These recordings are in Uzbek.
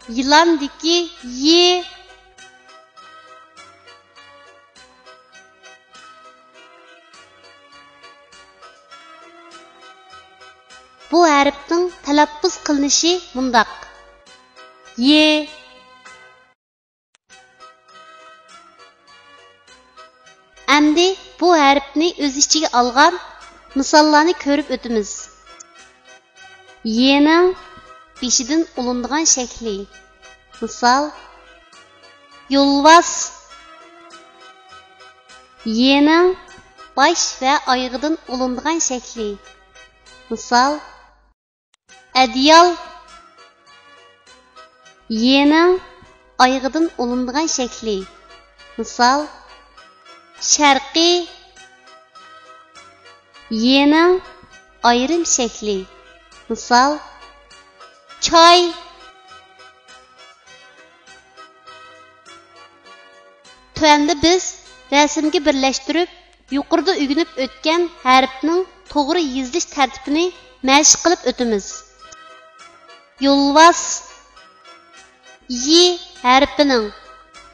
yılandaki Y. Bu harfning talaffuz qilinishi mundaq. Y. Endi bu harfni o'z ichiga olgan misollarni ko'rib o'tamiz. Y'ning beshidan olinadigan shakli. Misol: yo'lvas. Y'ning bosh va oyog'idan olinadigan shakli. Misol: adyal. Y'ning oyog'idan olinadigan shakli. Misol: sharqiy. Y'ning ayrim shakli. Misol: choy. Tuanda biz rasmga birlashtirib, yuqorida o'rganib o'tgan harfning to'g'ri yozilish tartibini mashq qilib o'tamiz. Yo'lvas. Y harfining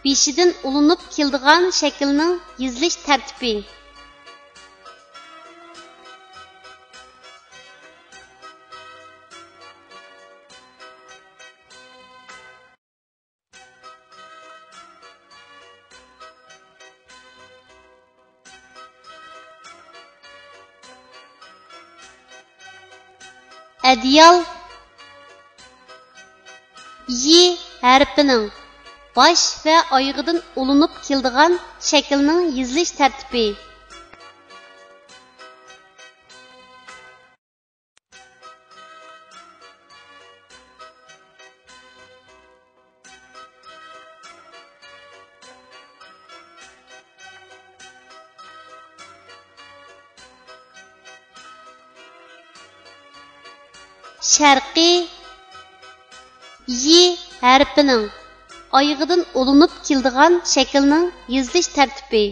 beshidan ulinib keladigan shaklning yozilish tartibi. Adyal. Y harfining bosh va oyog'idan olinib keladigan shaklning yozilish tartibi. Sharqiy. Y harfining oyog'idan olinib keladigan shaklning yozilish tartibi.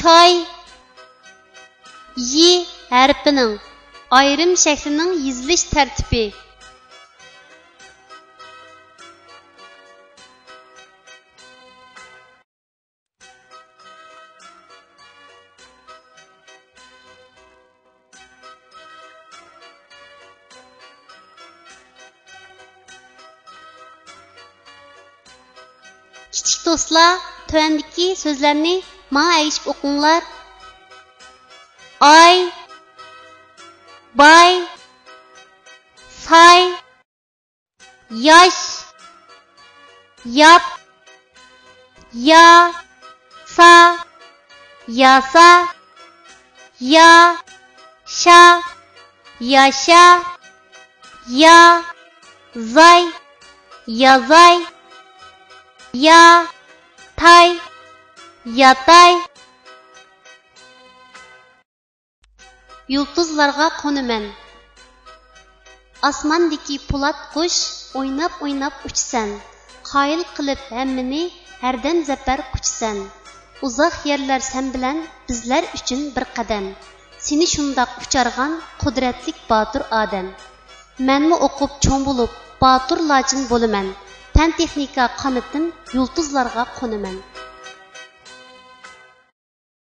Choy. Y harfining ayrim shaklining yozilish tartibi. Kichik do'stlar, tuandagi so'zlarni Manga ayishib o'qinglar. Ay, bay, say, yash, yap, ya, sa, yasa, ya, sha, yasha, ya, zay, yazay, ya, tay, yatay. Yulduzlarga qo'naman. Osmondagi po'lat qush o'ynab uchsan. Qoyil qilib hammani hardam zafar quchsan. Uzoq yerlar sen bilan bizlar uchun bir qadam. Seni shundoq uchargan qudratlik botir odam. Menmi o'qib cho'ng bo'lib botir lochin bo'laman. Fan texnika qanitim yulduzlarga qo'naman.